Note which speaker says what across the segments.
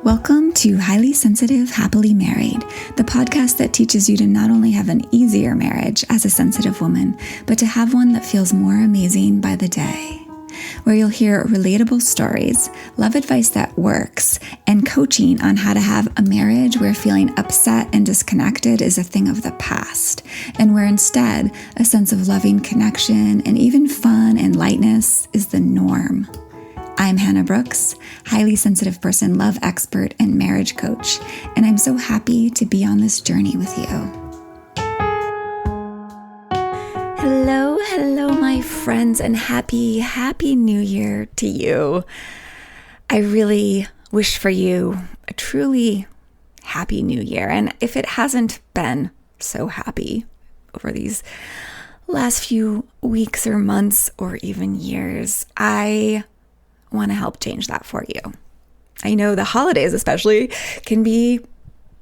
Speaker 1: Welcome to Highly Sensitive, Happily Married, the podcast that teaches you to not only have an easier marriage as a sensitive woman, but to have one that feels more amazing by the day. Where you'll hear relatable stories, love advice that works, and coaching on how to have a marriage where feeling upset and disconnected is a thing of the past, and where instead a sense of loving connection and even fun and lightness is the norm. I'm Hannah Brooks, highly sensitive person, love expert, and marriage coach, and I'm so happy to be on this journey with you. Hello, my friends, and happy New Year to you. I really wish for you a truly happy New Year, and if it hasn't been so happy over these last few weeks or months or even years, I want to help change that for you. I know the holidays especially can be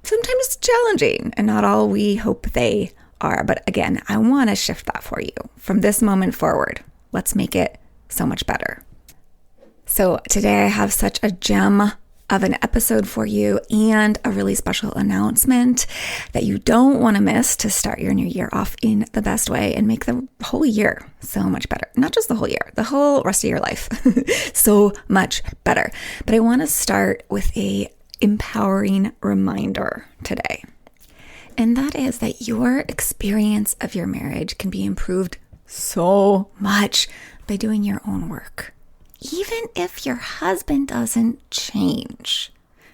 Speaker 1: sometimes challenging and not all we hope they are. But again, I want to shift that for you. From this moment forward, let's make it so much better. So today I have such a gem of an episode for you and a really special announcement that you don't want to miss to start your new year off in the best way and make the whole year so much better. Not just the whole year, the whole rest of your life so much better. But I want to start with a empowering reminder today. And that is that your experience of your marriage can be improved so much by doing your own work. Even if your husband doesn't change.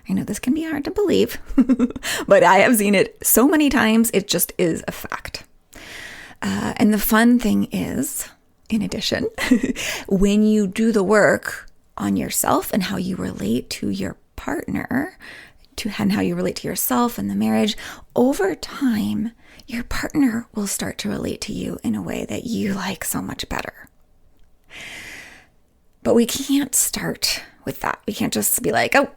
Speaker 1: I know this can be hard to believe, but I have seen it so many times, it just is a fact. And the fun thing is, in addition, when you do the work on yourself and how you relate to your partner, and how you relate to yourself and the marriage, over time, your partner will start to relate to you in a way that you like so much better. But we can't start with that. We can't just be like, oh,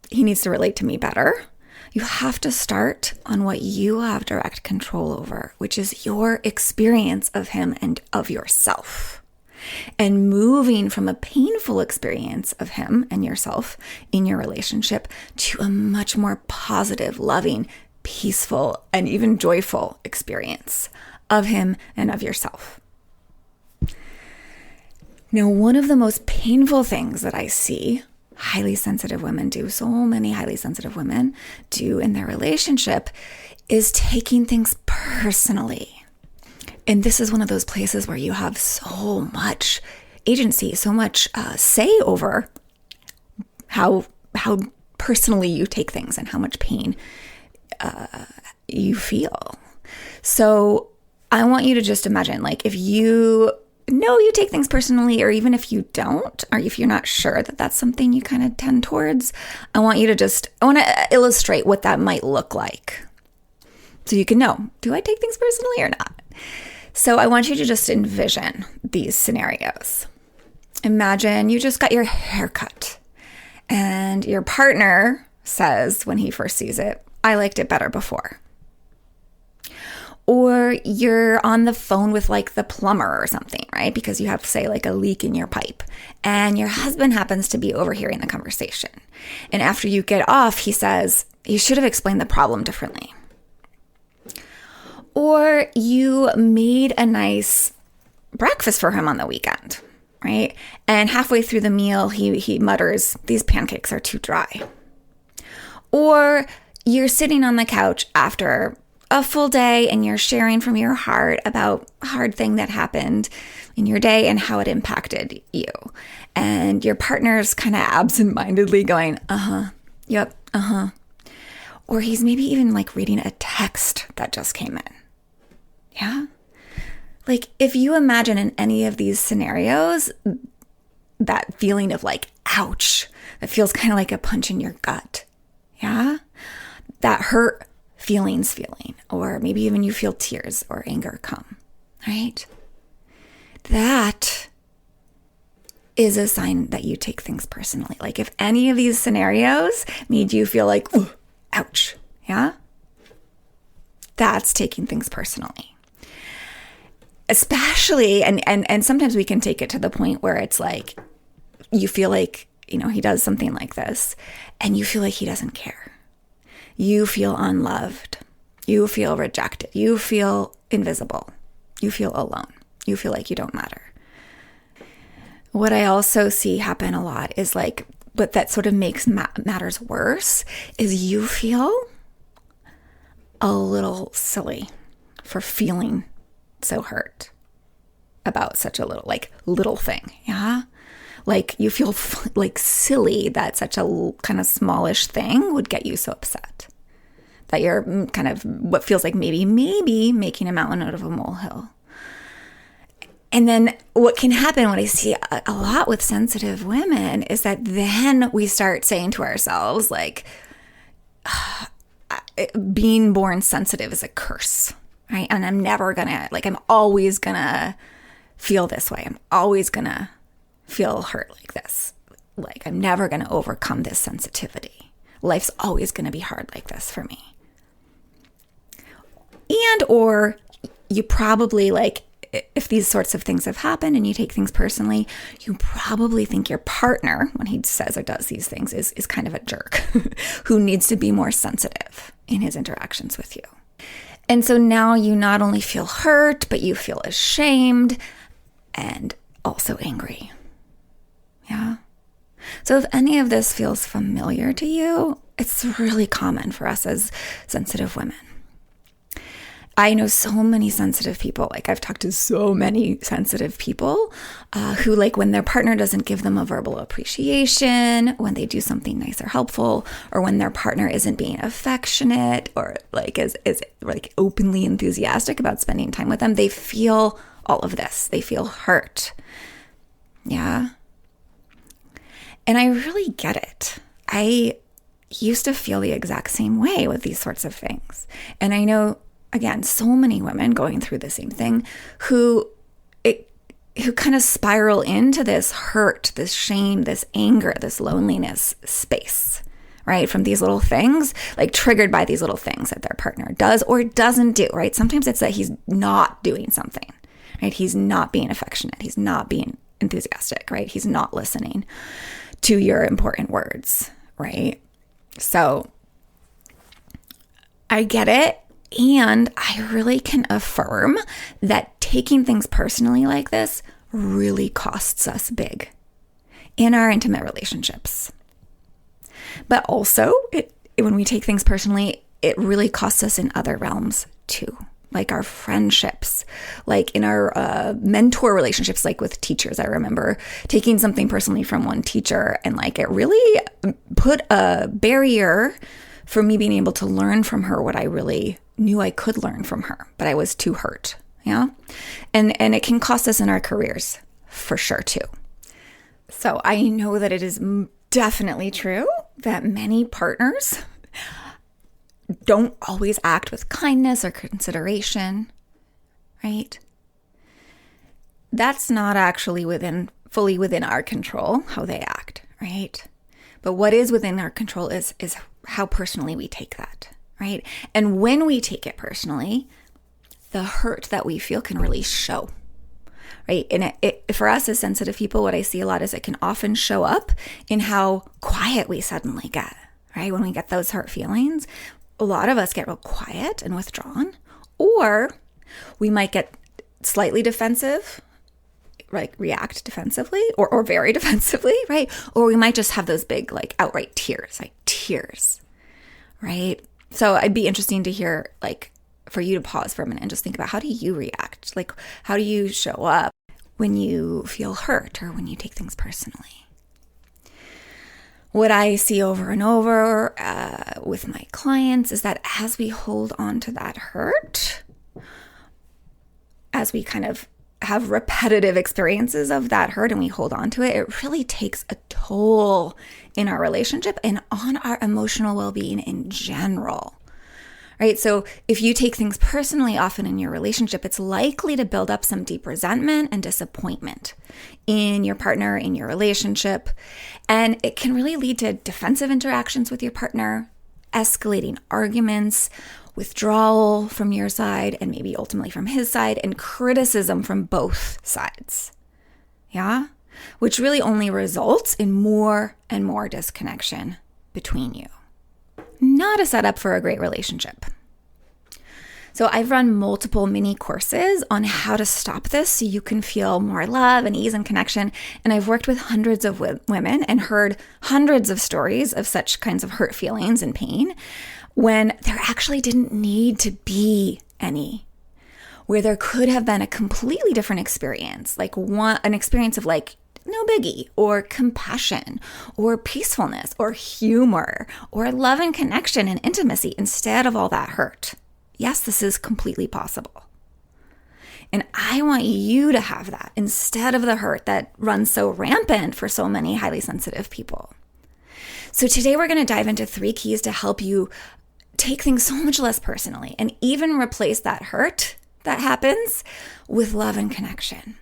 Speaker 1: he needs to relate to me better. You have to start on what you have direct control over, which is your experience of him and of yourself. And moving from a painful experience of him and yourself in your relationship to a much more positive, loving, peaceful, and even joyful experience of him and of yourself. Now, one of the most painful things that I see highly sensitive women do, so many highly sensitive women do in their relationship, is taking things personally. And this is one of those places where you have so much agency, so much say over how personally you take things and how much pain you feel. So I want you to just imagine, like, if you know you take things personally, or even if you don't, or if you're not sure that that's something you kind of tend towards, I want to illustrate what that might look like. So you can know, do I take things personally or not? So I want you to just envision these scenarios. Imagine you just got your hair cut and your partner says when he first sees it, I liked it better before. Or you're on the phone with like the plumber or something, right? Because you have, say, like a leak in your pipe. And your husband happens to be overhearing the conversation. And after you get off, he says, you should have explained the problem differently. Or you made a nice breakfast for him on the weekend, right? And halfway through the meal, he mutters, these pancakes are too dry. Or you're sitting on the couch after a full day and you're sharing from your heart about a hard thing that happened in your day and how it impacted you. And your partner's kind of absentmindedly going, yep, Or he's maybe even like reading a text that just came in. Yeah? Like, if you imagine in any of these scenarios, that feeling of like, ouch, that feels kind of like a punch in your gut. Yeah? That hurt feeling, or maybe even you feel tears or anger come, right? That is a sign that you take things personally. Like if any of these scenarios made you feel like, ooh, ouch, yeah? That's taking things personally. Especially, and sometimes we can take it to the point where it's like, you feel like he does something like this and you feel like he doesn't care. You feel unloved. You feel rejected. You feel invisible. You feel alone. You feel like you don't matter. What I also see happen a lot is but that sort of makes matters worse is you feel a little silly for feeling so hurt about such a little thing. Yeah. You feel silly that such a kind of smallish thing would get you so upset that you're kind of what feels like maybe making a mountain out of a molehill. And then what can happen, what I see a lot with sensitive women, is that then we start saying to ourselves, being born sensitive is a curse, right? And I'm never gonna, I'm always gonna feel this way. I'm always gonna feel hurt like this. I'm never gonna overcome this sensitivity. Life's always gonna be hard like this for me. Or you probably if these sorts of things have happened and you take things personally, you probably think your partner, when he says or does these things, is kind of a jerk who needs to be more sensitive in his interactions with you. And so now you not only feel hurt, but you feel ashamed and also angry. Yeah. So if any of this feels familiar to you, it's really common for us as sensitive women. I know so many sensitive people, I've talked to so many sensitive people who when their partner doesn't give them a verbal appreciation, when they do something nice or helpful, or when their partner isn't being affectionate or is openly enthusiastic about spending time with them, they feel all of this. They feel hurt. Yeah. And I really get it. I used to feel the exact same way with these sorts of things. And I know, again, so many women going through the same thing who kind of spiral into this hurt, this shame, this anger, this loneliness space, right? From these little things, triggered by these little things that their partner does or doesn't do, right? Sometimes it's that he's not doing something, right? He's not being affectionate. He's not being enthusiastic, right? He's not listening to your important words, right? So I get it. And I really can affirm that taking things personally like this really costs us big in our intimate relationships. But also, when we take things personally, it really costs us in other realms too, like our friendships, in our mentor relationships, with teachers. I remember taking something personally from one teacher and it really put a barrier for me being able to learn from her what I really knew I could learn from her, but I was too hurt. Yeah. And it can cost us in our careers for sure too. So I know that it is definitely true that many partners don't always act with kindness or consideration, right? That's not actually fully within our control, how they act, right? But what is within our control is how personally we take that. Right? And when we take it personally, the hurt that we feel can really show, right? And for us as sensitive people, what I see a lot is it can often show up in how quiet we suddenly get, right? When we get those hurt feelings, a lot of us get real quiet and withdrawn, or we might get slightly defensive, react defensively or very defensively, right? Or we might just have those big, outright tears, right? So it'd be interesting to hear, for you to pause for a minute and just think about, how do you react? How do you show up when you feel hurt or when you take things personally? What I see over and over with my clients is that as we hold on to that hurt, as we kind of have repetitive experiences of that hurt and we hold on to it, it really takes a toll in our relationship and on our emotional well-being in general, right? So if you take things personally often in your relationship, it's likely to build up some deep resentment and disappointment in your partner, in your relationship. And it can really lead to defensive interactions with your partner, escalating arguments, withdrawal from your side and maybe ultimately from his side, and criticism from both sides. Yeah? which really only results in more and more disconnection between you. Not a setup for a great relationship. So I've run multiple mini courses on how to stop this so you can feel more love and ease and connection. And I've worked with hundreds of women and heard hundreds of stories of such kinds of hurt feelings and pain when there actually didn't need to be any, where there could have been a completely different experience, like an experience of like no biggie, or compassion, or peacefulness, or humor, or love and connection and intimacy instead of all that hurt. Yes, this is completely possible. And I want you to have that instead of the hurt that runs so rampant for so many highly sensitive people. So today we're going to dive into 3 keys to help you take things so much less personally and even replace that hurt that happens with love and connection.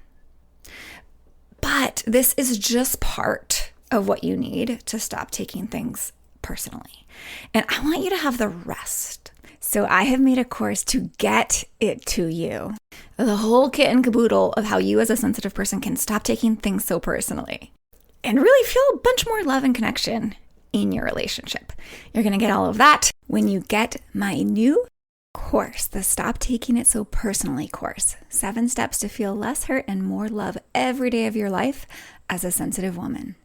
Speaker 1: But this is just part of what you need to stop taking things personally. And I want you to have the rest. So I have made a course to get it to you. The whole kit and caboodle of how you as a sensitive person can stop taking things so personally and really feel a bunch more love and connection in your relationship. You're going to get all of that when you get my new course, the Stop Taking It So Personally course. 7 steps to feel less hurt and more love every day of your life as a sensitive woman.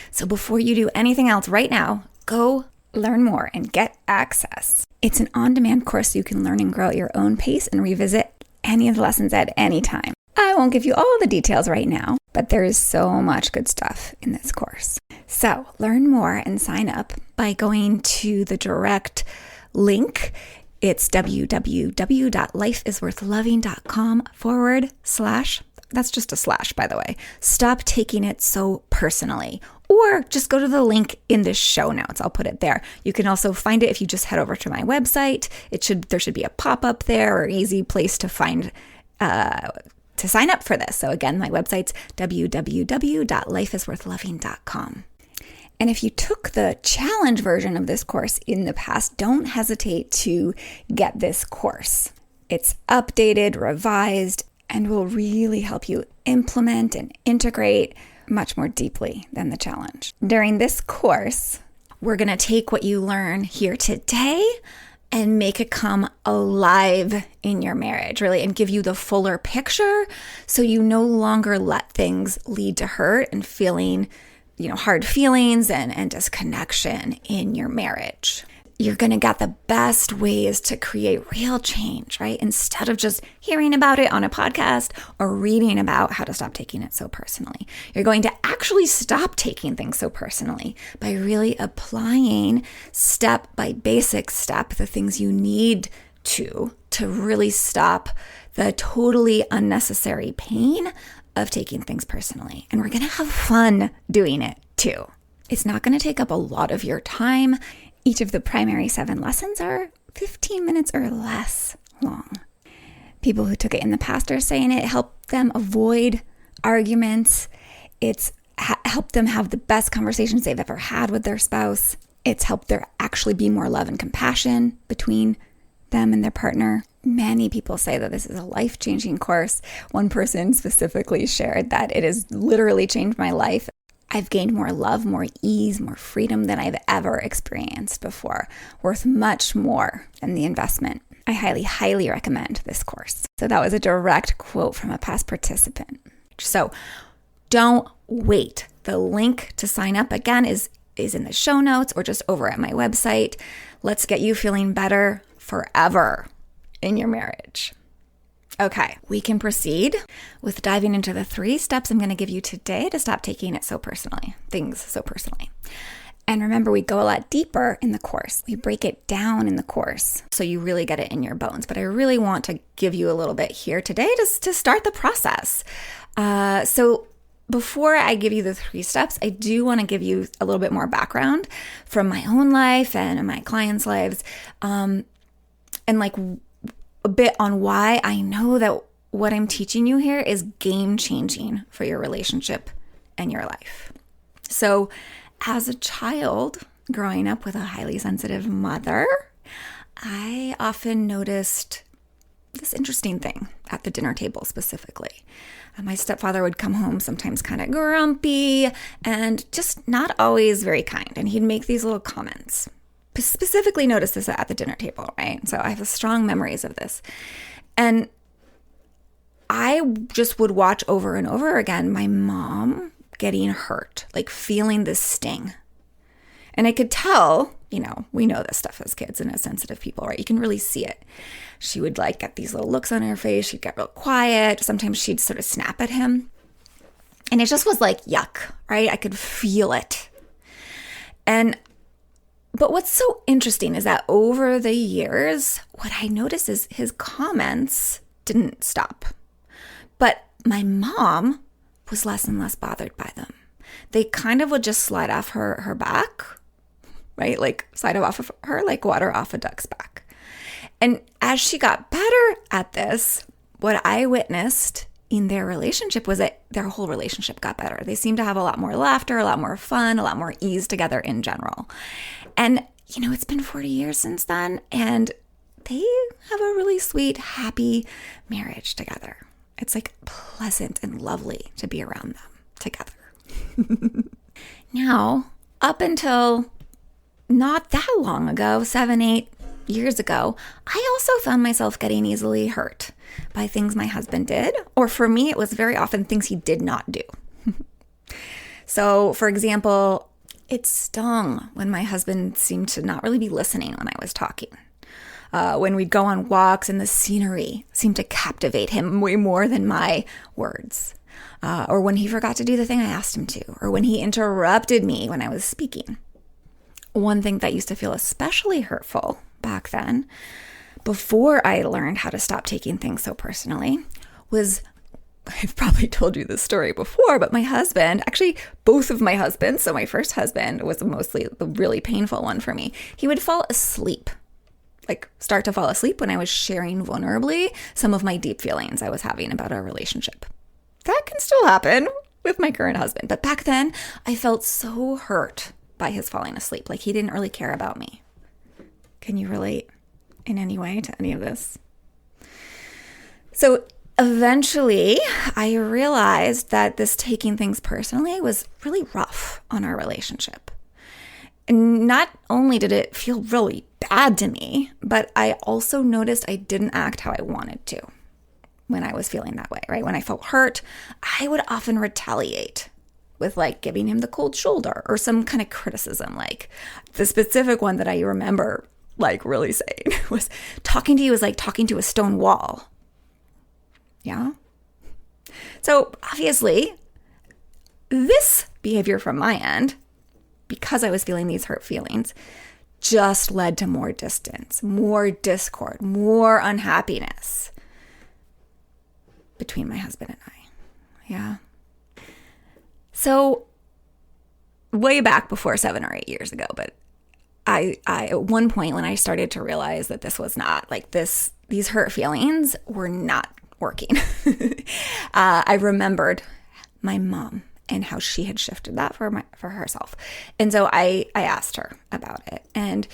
Speaker 1: So before you do anything else right now, go learn more and get access. It's an on-demand course so you can learn and grow at your own pace and revisit any of the lessons at any time. I won't give you all the details right now, but there is so much good stuff in this course. So learn more and sign up by going to the direct link. It's www.lifeisworthloving.com/ that's just a slash, by the way, stop taking it so personally. Or just go to the link in the show notes. I'll put it there. You can also find it if you just head over to my website. There should be a pop-up there or easy place to find to sign up for this. So again, my website's www.lifeisworthloving.com. And if you took the challenge version of this course in the past, don't hesitate to get this course. It's updated, revised, and will really help you implement and integrate much more deeply than the challenge. During this course, we're going to take what you learn here today and make it come alive in your marriage, really, and give you the fuller picture so you no longer let things lead to hurt and feeling, hard feelings and disconnection in your marriage. You're going to get the best ways to create real change, right? Instead of just hearing about it on a podcast or reading about how to stop taking it so personally. You're going to actually stop taking things so personally by really applying step by basic step the things you need to really stop the totally unnecessary pain of taking things personally. And we're going to have fun doing it too. It's not going to take up a lot of your time. Each of the primary 7 lessons are 15 minutes or less long. People who took it in the past are saying it helped them avoid arguments. It's helped them have the best conversations they've ever had with their spouse. It's helped there actually be more love and compassion between them and their partner. Many people say that this is a life-changing course. One person specifically shared that it has literally changed my life. I've gained more love, more ease, more freedom than I've ever experienced before, worth much more than the investment. I highly, highly recommend this course. So that was a direct quote from a past participant. So don't wait. The link to sign up, again, is in the show notes or just over at my website. Let's get you feeling better forever in your marriage. Okay, we can proceed with diving into the 3 steps I'm going to give you today to stop taking it so personally, things so personally. And remember, we go a lot deeper in the course. We break it down in the course so you really get it in your bones. But I really want to give you a little bit here today to start the process. So before I give you the 3 steps, I do want to give you a little bit more background from my own life and my clients' lives, and like a bit on why I know that what I'm teaching you here is game-changing for your relationship and your life. So as a child growing up with a highly sensitive mother, I often noticed this interesting thing at the dinner table specifically. My stepfather would come home sometimes kind of grumpy and just not always very kind. And he'd make these little comments. Specifically noticed this at the dinner table, right? So I have strong memories of this. And I just would watch over and over again my mom getting hurt, like feeling this sting. And I could tell, we know this stuff as kids and as sensitive people, right? You can really see it. She would like get these little looks on her face. She'd get real quiet. Sometimes she'd sort of snap at him. And it just was like, yuck, right? I could feel it. But what's so interesting is that over the years, what I noticed is his comments didn't stop. But my mom was less and less bothered by them. They kind of would just slide off her back, right? Like slide off of her like water off a duck's back. And as she got better at this, what I witnessed in their relationship was that their whole relationship got better. They seemed to have a lot more laughter, a lot more fun, a lot more ease together in general. And, it's been 40 years since then, and they have a really sweet, happy marriage together. It's like pleasant and lovely to be around them together. Now, up until not that long ago, 7, 8 years ago, I also found myself getting easily hurt by things my husband did, or for me, it was very often things he did not do. So, for example, it stung when my husband seemed to not really be listening when I was talking. When we'd go on walks and the scenery seemed to captivate him way more than my words. Or when he forgot to do the thing I asked him to, or when he interrupted me when I was speaking. One thing that used to feel especially hurtful back then, before I learned how to stop taking things so personally, was, I've probably told you this story before, but my husband, actually both of my husbands, so my first husband was mostly the really painful one for me, he would fall asleep, like start to fall asleep when I was sharing vulnerably some of my deep feelings I was having about our relationship. That can still happen with my current husband, but back then I felt so hurt by his falling asleep, like he didn't really care about me. Can you relate in any way to any of this? So eventually I realized that this taking things personally was really rough on our relationship. And not only did it feel really bad to me, but I also noticed I didn't act how I wanted to when I was feeling that way, right? When I felt hurt, I would often retaliate with like giving him the cold shoulder or some kind of criticism. Like the specific one that I remember like really saying was, talking to you is like talking to a stone wall. Yeah. So obviously this behavior from my end, because I was feeling these hurt feelings, just led to more distance, more discord, more unhappiness between my husband and I. Yeah. So way back before 7 or 8 years ago, but I at one point when I started to realize that this was not like this, these hurt feelings were not working. I remembered my mom and how she had shifted that for herself. And so I asked her about it. And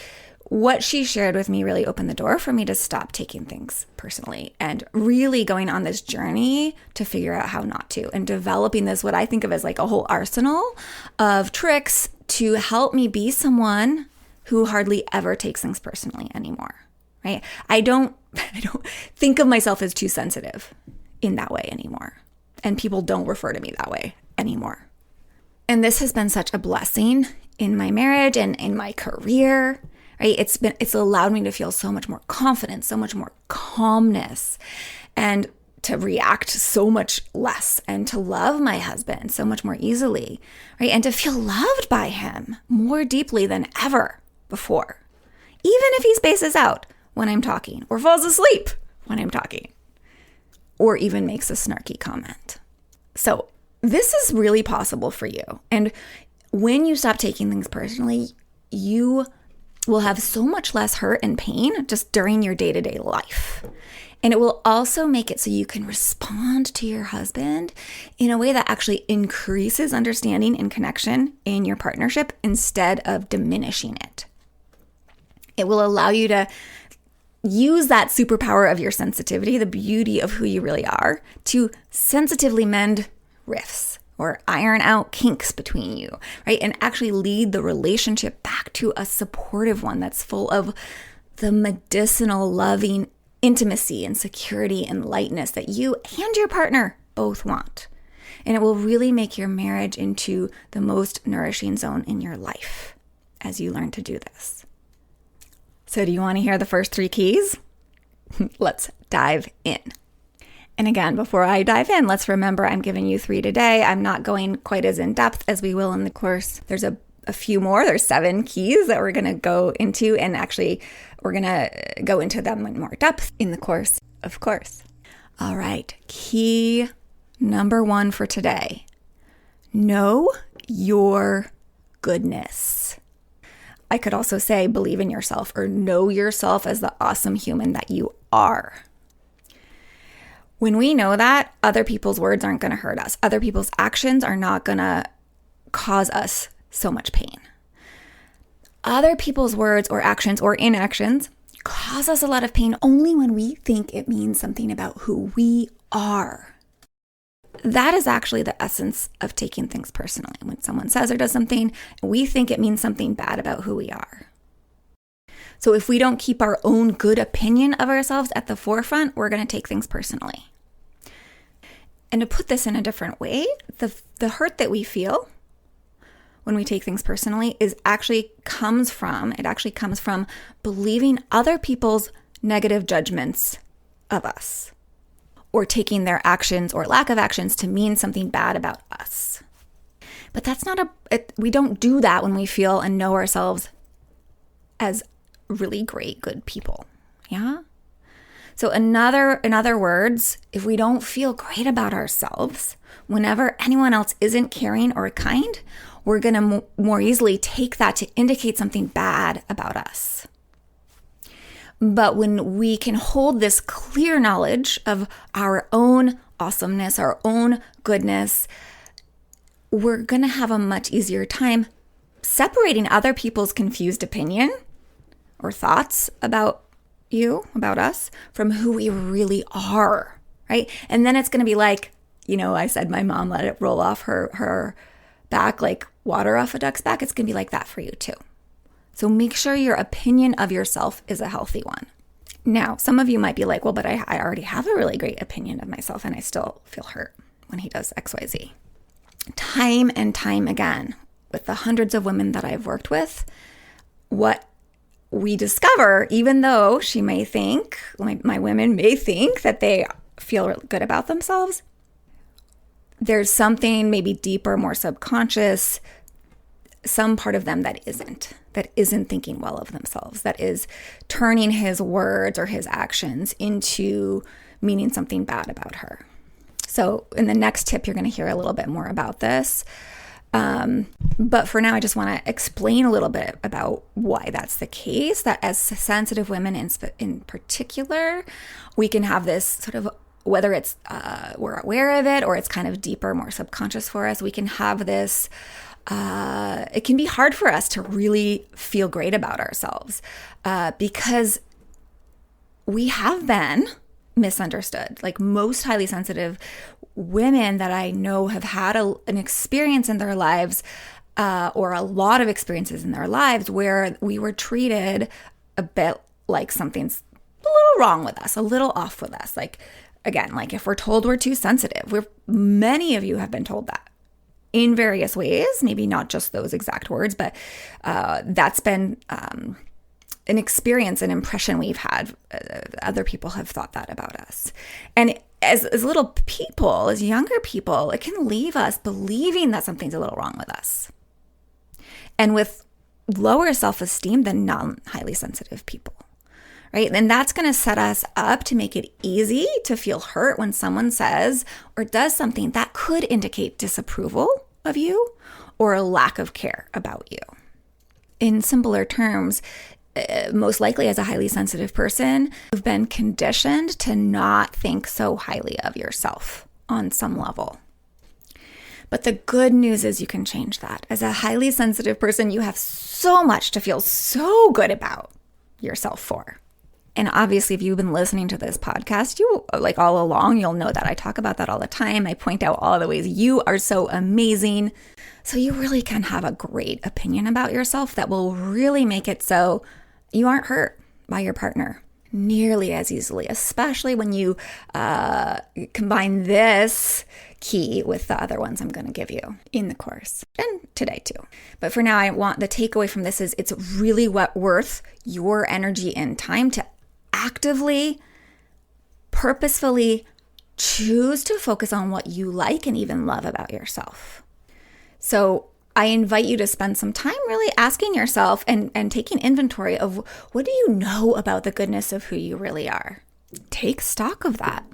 Speaker 1: what she shared with me really opened the door for me to stop taking things personally and really going on this journey to figure out how not to, and developing this, what I think of as like a whole arsenal of tricks to help me be someone who hardly ever takes things personally anymore, right? I don't think of myself as too sensitive in that way anymore. And people don't refer to me that way anymore. And this has been such a blessing in my marriage and in my career, right? It's allowed me to feel so much more confidence, so much more calmness, and to react so much less, and to love my husband so much more easily, right? And to feel loved by him more deeply than ever before, even if he spaces out when I'm talking, or falls asleep when I'm talking, or even makes a snarky comment. So this is really possible for you. And when you stop taking things personally, you will have so much less hurt and pain just during your day-to-day life. And it will also make it so you can respond to your husband in a way that actually increases understanding and connection in your partnership instead of diminishing it. It will allow you to use that superpower of your sensitivity, the beauty of who you really are, to sensitively mend rifts or iron out kinks between you, right? And actually lead the relationship back to a supportive one that's full of the medicinal, loving intimacy and security and lightness that you and your partner both want. And it will really make your marriage into the most nourishing zone in your life as you learn to do this. So do you want to hear the first 3 keys? Let's dive in. And again, before I dive in, let's remember I'm giving you 3 today. I'm not going quite as in depth as we will in the course. There's a few more. There's 7 keys that we're going to go into, and actually we're going to go into them in more depth in the course, of course. All right. Key number 1 for today. Know your goodness. I could also say believe in yourself, or know yourself as the awesome human that you are. When we know that, other people's words aren't going to hurt us. Other people's actions are not going to cause us so much pain. Other people's words or actions or inactions cause us a lot of pain only when we think it means something about who we are. That is actually the essence of taking things personally. When someone says or does something, we think it means something bad about who we are. So if we don't keep our own good opinion of ourselves at the forefront, we're going to take things personally. And to put this in a different way, the hurt that we feel when we take things personally comes from believing other people's negative judgments of us, or taking their actions or lack of actions to mean something bad about us. But that's we don't do that when we feel and know ourselves as really great, good people. Yeah? So in other words, if we don't feel great about ourselves, whenever anyone else isn't caring or kind, we're going to more easily take that to indicate something bad about us. But when we can hold this clear knowledge of our own awesomeness, our own goodness, we're going to have a much easier time separating other people's confused opinion or thoughts about us, from who we really are, right? And then it's going to be like, I said my mom let it roll off her back like water off a duck's back. It's going to be like that for you too. So make sure your opinion of yourself is a healthy one. Now, some of you might be like, well, but I already have a really great opinion of myself and I still feel hurt when he does XYZ. Time and time again, with the hundreds of women that I've worked with, what we discover, even though she may think, my women may think that they feel good about themselves, there's something maybe deeper, more subconscious, some part of them that isn't thinking well of themselves, that is turning his words or his actions into meaning something bad about her. So in the next tip, you're going to hear a little bit more about this. But for now, I just want to explain a little bit about why that's the case, that as sensitive women in particular, we can have this sort of, whether it's we're aware of it or it's kind of deeper, more subconscious for us, we can have this, it can be hard for us to really feel great about ourselves because we have been misunderstood. Like most highly sensitive women that I know have had an experience in their lives or a lot of experiences in their lives where we were treated a bit like something's a little wrong with us, a little off with us. Like, again, like if we're told we're too sensitive, many of you have been told that in various ways, maybe not just those exact words, but that's been an experience, an impression we've had. Other people have thought that about us. And as little people, as younger people, it can leave us believing that something's a little wrong with us. And with lower self-esteem than non-highly sensitive people, right? And that's going to set us up to make it easy to feel hurt when someone says or does something that could indicate disapproval of you or a lack of care about you. In simpler terms, most likely as a highly sensitive person, you've been conditioned to not think so highly of yourself on some level. But the good news is you can change that. As a highly sensitive person, you have so much to feel so good about yourself for. And obviously, if you've been listening to this podcast, you like all along, you'll know that I talk about that all the time. I point out all the ways you are so amazing. So you really can have a great opinion about yourself that will really make it so you aren't hurt by your partner nearly as easily, especially when you combine this key with the other ones I'm going to give you in the course and today too. But for now, I want the takeaway from this is it's really worth your energy and time to actively, purposefully choose to focus on what you like and even love about yourself. So I invite you to spend some time really asking yourself and taking inventory of what do you know about the goodness of who you really are. Take stock of that.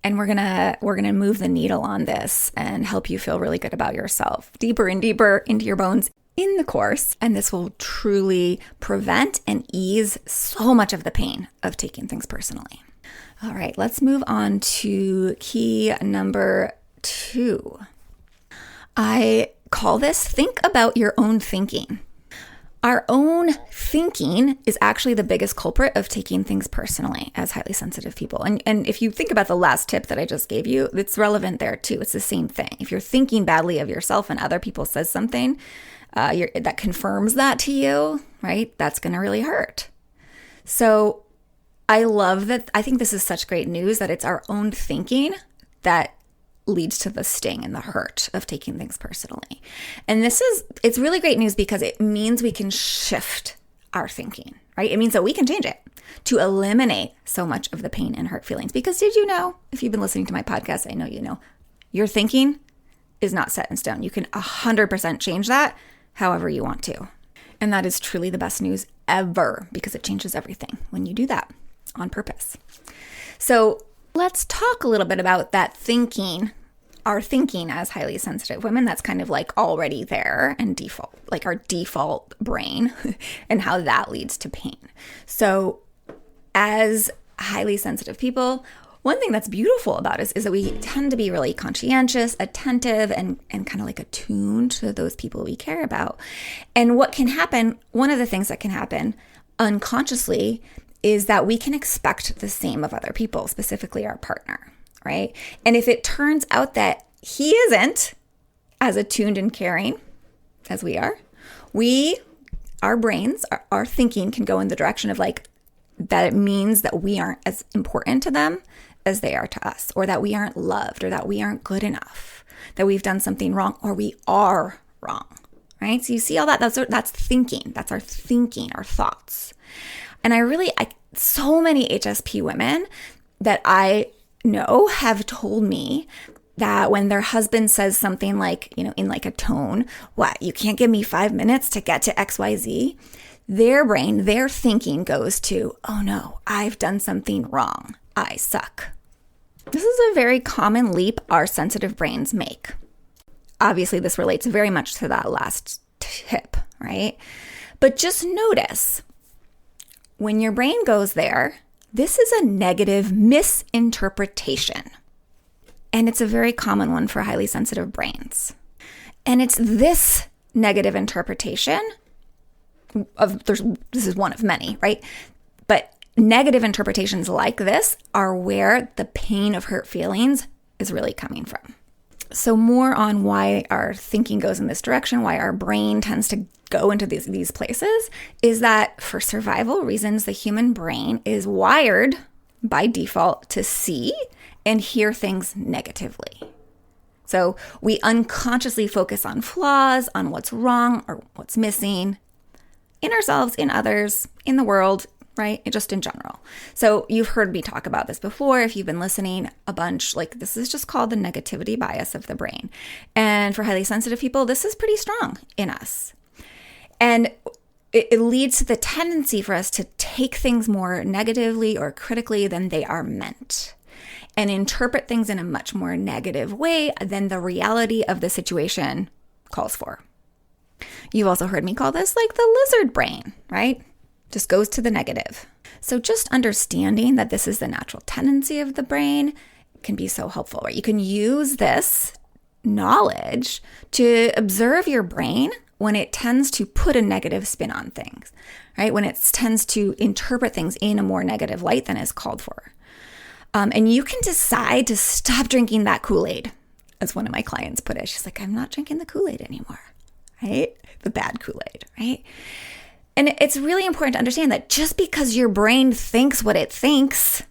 Speaker 1: And we're gonna move the needle on this and help you feel really good about yourself, deeper and deeper into your bones in the course. And this will truly prevent and ease so much of the pain of taking things personally. All right, let's move on to key number 2. I call this think about your own thinking. Our own thinking is actually the biggest culprit of taking things personally as highly sensitive people. And if you think about the last tip that I just gave you, it's relevant there too. It's the same thing. If you're thinking badly of yourself and other people says something that confirms that to you, right? That's going to really hurt. So I love that. I think this is such great news that it's our own thinking that leads to the sting and the hurt of taking things personally. And it's really great news because it means we can shift our thinking, right? It means that we can change it to eliminate so much of the pain and hurt feelings. Because did you know, if you've been listening to my podcast, I know you know, your thinking is not set in stone. You can 100% change that however you want to. And that is truly the best news ever because it changes everything when you do that on purpose. So let's talk a little bit about that thinking, our thinking as highly sensitive women. That's kind of like already there and default, like our default brain and how that leads to pain. So as highly sensitive people, one thing that's beautiful about us is that we tend to be really conscientious, attentive, and kind of like attuned to those people we care about. And what can happen, one of the things that can happen unconsciously is that we can expect the same of other people, specifically our partner, right? And if it turns out that he isn't as attuned and caring as we are, our brains, our thinking can go in the direction of like, that it means that we aren't as important to them as they are to us, or that we aren't loved, or that we aren't good enough, that we've done something wrong, or we are wrong, right? So you see all that, that's thinking, that's our thinking, our thoughts. And so many HSP women that I know have told me that when their husband says something like, in like a tone, what, you can't give me 5 minutes to get to XYZ, their brain, their thinking goes to, oh no, I've done something wrong. I suck. This is a very common leap our sensitive brains make. Obviously, this relates very much to that last tip, right? But just notice, when your brain goes there, this is a negative misinterpretation. And it's a very common one for highly sensitive brains. And it's this negative interpretation this is one of many, right? But negative interpretations like this are where the pain of hurt feelings is really coming from. So more on why our thinking goes in this direction, why our brain tends to go into these places, is that for survival reasons, the human brain is wired by default to see and hear things negatively. So we unconsciously focus on flaws, on what's wrong or what's missing in ourselves, in others, in the world, right? Just in general. So you've heard me talk about this before. If you've been listening a bunch, like this is just called the negativity bias of the brain. And for highly sensitive people, this is pretty strong in us. And it leads to the tendency for us to take things more negatively or critically than they are meant, and interpret things in a much more negative way than the reality of the situation calls for. You've also heard me call this like the lizard brain, right? Just goes to the negative. So just understanding that this is the natural tendency of the brain can be so helpful, right? You can use this knowledge to observe your brain when it tends to put a negative spin on things, right? When it tends to interpret things in a more negative light than is called for. And you can decide to stop drinking that Kool-Aid, as one of my clients put it. She's like, I'm not drinking the Kool-Aid anymore, right? The bad Kool-Aid, right? And it's really important to understand that just because your brain thinks what it thinks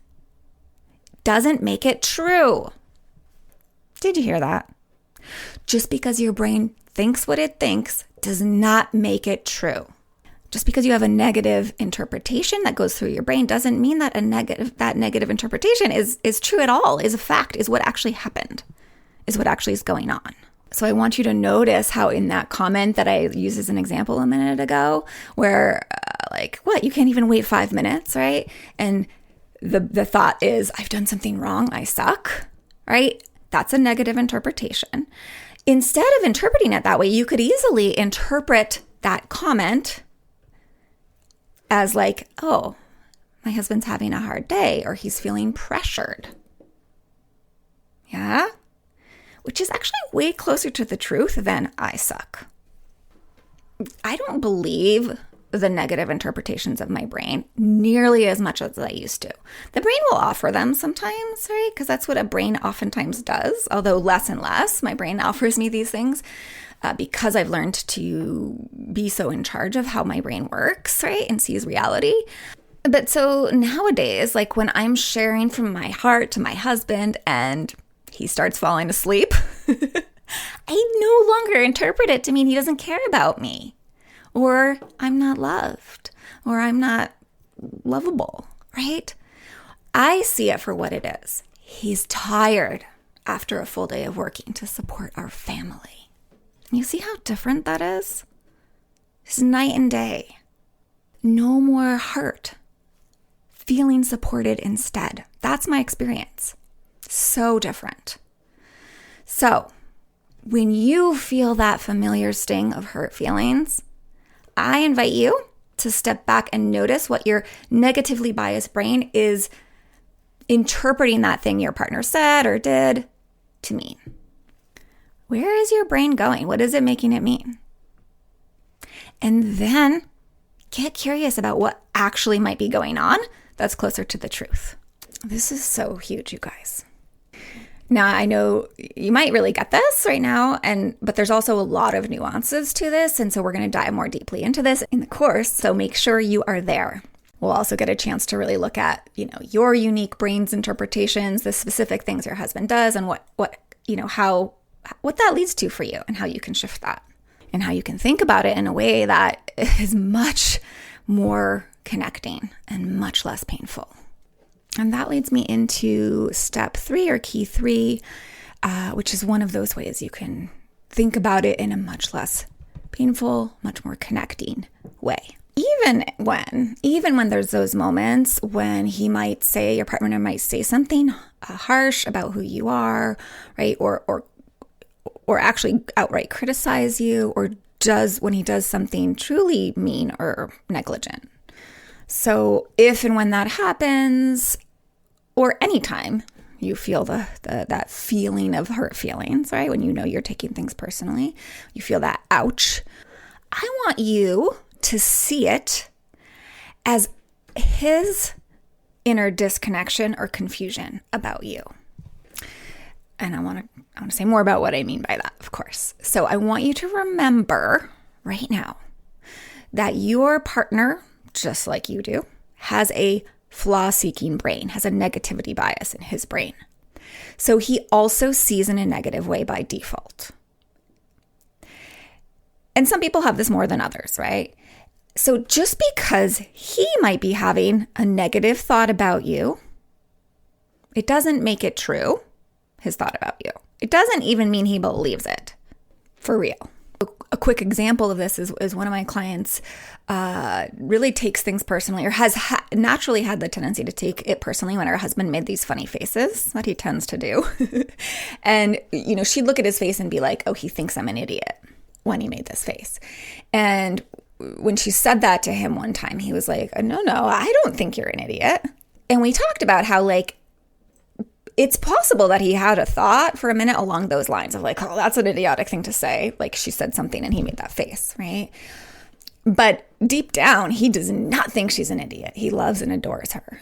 Speaker 1: doesn't make it true. Did you hear that? Just because your brain thinks what it thinks does not make it true. Just because you have a negative interpretation that goes through your brain doesn't mean that that negative interpretation is true at all, is a fact, is what actually happened, is what actually is going on. So I want you to notice how in that comment that I used as an example a minute ago, where what, you can't even wait 5 minutes, right? And the thought is, I've done something wrong, I suck, right? That's a negative interpretation. Instead of interpreting it that way, you could easily interpret that comment as oh, my husband's having a hard day, or he's feeling pressured. Yeah? Which is actually way closer to the truth than I suck. I don't believe the negative interpretations of my brain nearly as much as I used to. The brain will offer them sometimes, right? Because that's what a brain oftentimes does, although less and less. My brain offers me these things because I've learned to be so in charge of how my brain works, right? And sees reality. But so nowadays, when I'm sharing from my heart to my husband and he starts falling asleep, I no longer interpret it to mean he doesn't care about me, or I'm not loved, or I'm not lovable, right? I see it for what it is. He's tired after a full day of working to support our family. You see how different that is? It's night and day. No more hurt. Feeling supported instead. That's my experience. So different. So, when you feel that familiar sting of hurt feelings, I invite you to step back and notice what your negatively biased brain is interpreting that thing your partner said or did to mean. Where is your brain going? What is it making it mean? And then get curious about what actually might be going on that's closer to the truth. This is so huge, you guys. Now, I know you might really get this right now, but there's also a lot of nuances to this, and so we're going to dive more deeply into this in the course, so make sure you are there. We'll also get a chance to really look at, your unique brain's interpretations, the specific things your husband does, and what that leads to for you, and how you can shift that, and how you can think about it in a way that is much more connecting and much less painful. And that leads me into step 3 or key 3, which is one of those ways you can think about it in a much less painful, much more connecting way. Even when there's those moments when your partner might say something harsh about who you are, right? Or actually outright criticize you, or when he does something truly mean or negligent. So if and when that happens, or anytime you feel that feeling of hurt feelings, right? When you're taking things personally, you feel that ouch. I want you to see it as his inner disconnection or confusion about you. And I want to say more about what I mean by that, of course. So I want you to remember right now that your partner, just like you do, has a flaw-seeking brain, has a negativity bias in his brain. So he also sees in a negative way by default. And some people have this more than others, right? So just because he might be having a negative thought about you, it doesn't make it true, his thought about you. It doesn't even mean he believes it, for real. A quick example of this is one of my clients really takes things personally, or has naturally had the tendency to take it personally when her husband made these funny faces that he tends to do. And, she'd look at his face and be like, oh, he thinks I'm an idiot when he made this face. And when she said that to him one time, he was like, no, I don't think you're an idiot. And we talked about how, it's possible that he had a thought for a minute along those lines of like, oh, that's an idiotic thing to say. Like she said something and he made that face, right? But deep down, he does not think she's an idiot. He loves and adores her.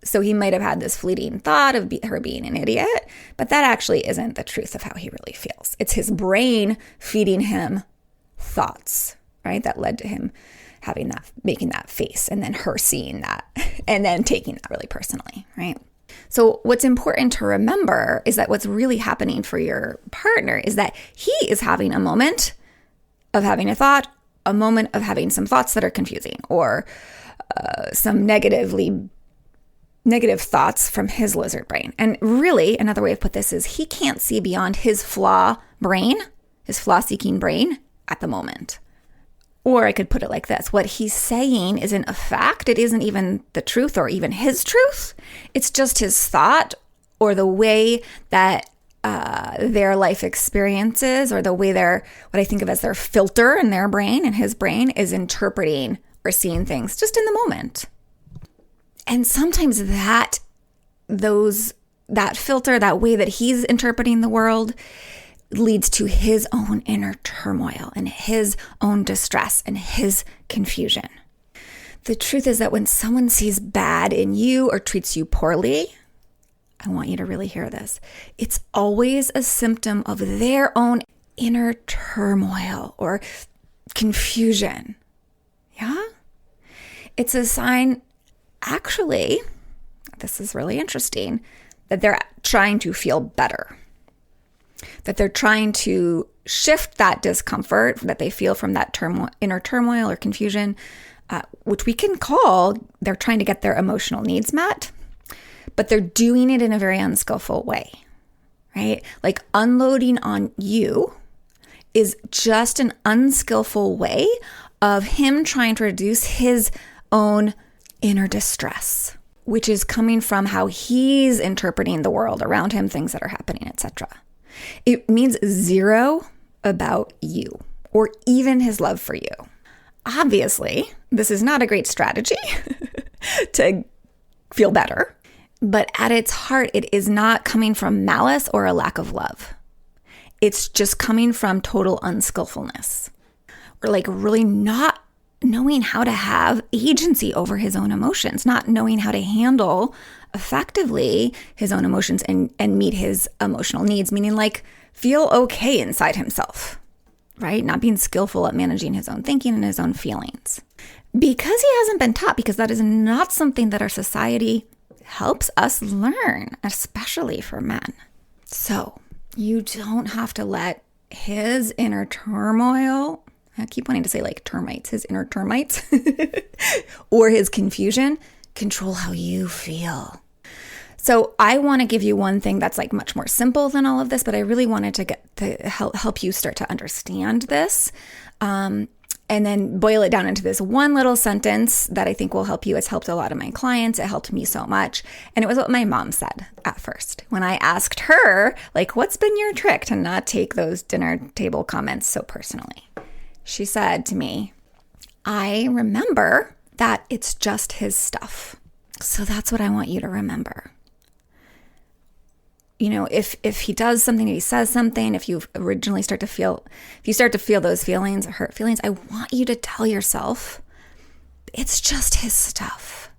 Speaker 1: So he might have had this fleeting thought of her being an idiot, but that actually isn't the truth of how he really feels. It's his brain feeding him thoughts, right? That led to him making that face, and then her seeing that and then taking that really personally, right? So what's important to remember is that what's really happening for your partner is that he is having a moment of having a thought, a moment of having some thoughts that are confusing, or some negative thoughts from his lizard brain. And really, another way to put this is he can't see beyond his flaw-seeking brain at the moment. Or I could put it like this. What he's saying isn't a fact. It isn't even the truth or even his truth. It's just his thought or the way that their life experiences, or the way what I think of as their filter in their brain and his brain is interpreting or seeing things just in the moment. And sometimes that filter, that way that he's interpreting the world, leads to his own inner turmoil and his own distress and his confusion. The truth is that when someone sees bad in you or treats you poorly, I want you to really hear this. It's always a symptom of their own inner turmoil or confusion. Yeah? It's a sign, actually, this is really interesting, that they're trying to feel better. That they're trying to shift that discomfort that they feel from that inner turmoil or confusion, which we can call they're trying to get their emotional needs met, but they're doing it in a very unskillful way, right? Like unloading on you is just an unskillful way of him trying to reduce his own inner distress, which is coming from how he's interpreting the world around him, things that are happening, etc. It means zero about you or even his love for you. Obviously, this is not a great strategy to feel better, but at its heart, it is not coming from malice or a lack of love. It's just coming from total unskillfulness, or like really not knowing how to have agency over his own emotions, not knowing how to handle effectively his own emotions and meet his emotional needs, meaning like feel okay inside himself, right? Not being skillful at managing his own thinking and his own feelings. Because he hasn't been taught, because that is not something that our society helps us learn, especially for men. So you don't have to let his inner turmoil, I keep wanting to say like termites, his inner termites, or his confusion control how you feel. So I want to give you one thing that's like much more simple than all of this, but I really wanted to help you start to understand this, and then boil it down into this one little sentence that I think will help you. It's helped a lot of my clients. It helped me so much. And it was what my mom said at first when I asked her, like, what's been your trick to not take those dinner table comments so personally? She said to me, I remember that it's just his stuff. So that's what I want you to remember. You know, if he does something, if he says something, if you start to feel those feelings, hurt feelings, I want you to tell yourself, it's just his stuff.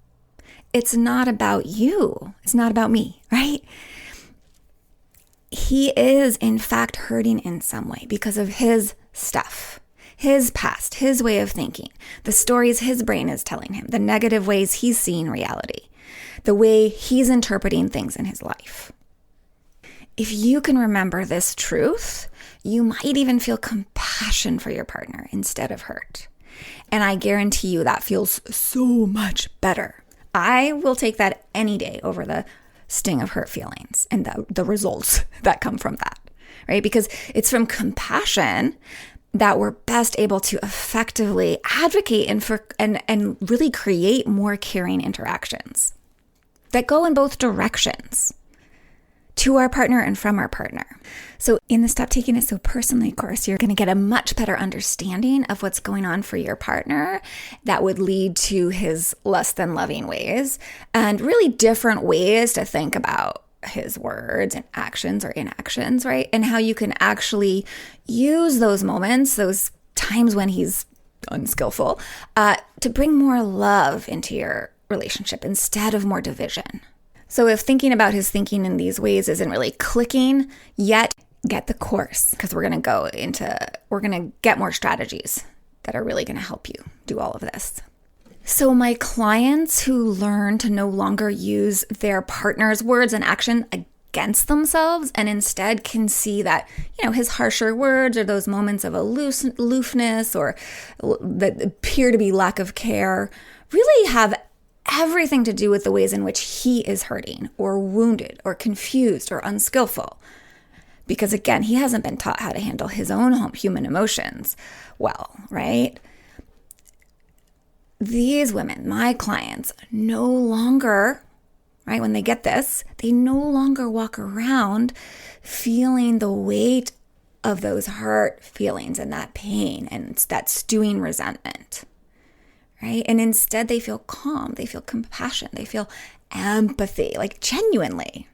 Speaker 1: It's not about you. It's not about me, right? He is, in fact, hurting in some way because of his stuff, his past, his way of thinking, the stories his brain is telling him, the negative ways he's seeing reality, the way he's interpreting things in his life. If you can remember this truth, you might even feel compassion for your partner instead of hurt. And I guarantee you that feels so much better. I will take that any day over the sting of hurt feelings and the results that come from that, right? Because it's from compassion that we're best able to effectively advocate and really create more caring interactions that go in both directions, to our partner and from our partner. So in the Stop Taking It So Personally course, you're going to get a much better understanding of what's going on for your partner that would lead to his less than loving ways, and really different ways to think about his words and actions or inactions, right? And how you can actually use those moments, those times when he's unskillful, to bring more love into your relationship instead of more division. So if thinking about his thinking in these ways isn't really clicking yet, get the course, because we're going to get more strategies that are really going to help you do all of this. So my clients who learn to no longer use their partner's words and action against themselves and instead can see that, his harsher words or those moments of aloofness or that appear to be lack of care really have everything to do with the ways in which he is hurting or wounded or confused or unskillful. Because again, he hasn't been taught how to handle his own human emotions well, right? These women, my clients, no longer, right, when they get this, they no longer walk around feeling the weight of those hurt feelings and that pain and that stewing resentment, right? And instead they feel calm, they feel compassion, they feel empathy, like genuinely.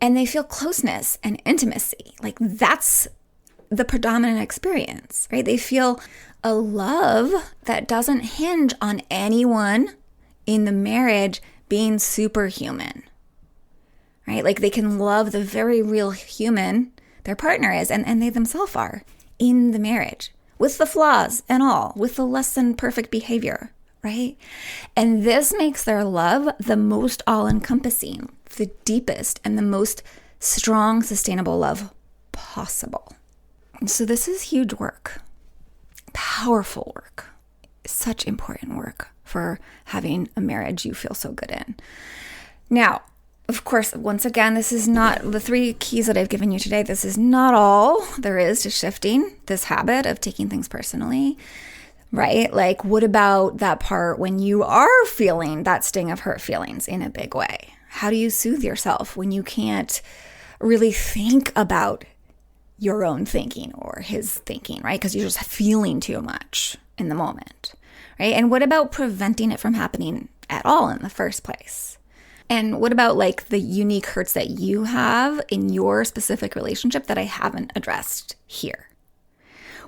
Speaker 1: And they feel closeness and intimacy, like that's the predominant experience, right? They feel a love that doesn't hinge on anyone in the marriage being superhuman, right? Like they can love the very real human their partner is, and they themselves are in the marriage, with the flaws and all, with the less than perfect behavior, right? And this makes their love the most all-encompassing, the deepest, and the most strong, sustainable love possible. So this is huge work, powerful work, such important work for having a marriage you feel so good in. Now, of course, once again, this is not the 3 keys that I've given you today. This is not all there is to shifting this habit of taking things personally, right? Like, what about that part when you are feeling that sting of hurt feelings in a big way? How do you soothe yourself when you can't really think about your own thinking or his thinking, right? Because you're just feeling too much in the moment, right? And what about preventing it from happening at all in the first place? And what about like the unique hurts that you have in your specific relationship that I haven't addressed here?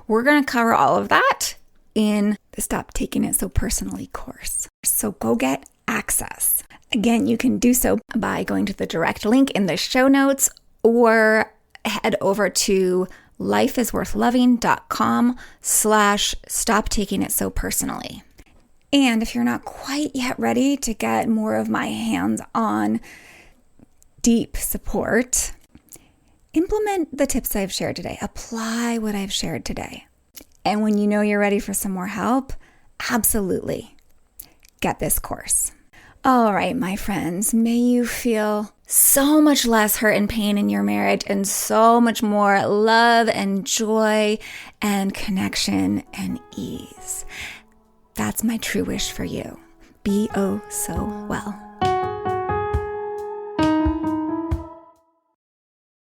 Speaker 1: We're going to cover all of that in the Stop Taking It So Personally course. So go get access. Again, you can do so by going to the direct link in the show notes or head over to lifeisworthloving.com/stop taking it so personally. And if you're not quite yet ready to get more of my hands-on deep support, implement the tips I've shared today. Apply what I've shared today. And when you know you're ready for some more help, absolutely get this course. All right, my friends, may you feel so much less hurt and pain in your marriage and so much more love and joy and connection and ease. That's my true wish for you. Be oh so well.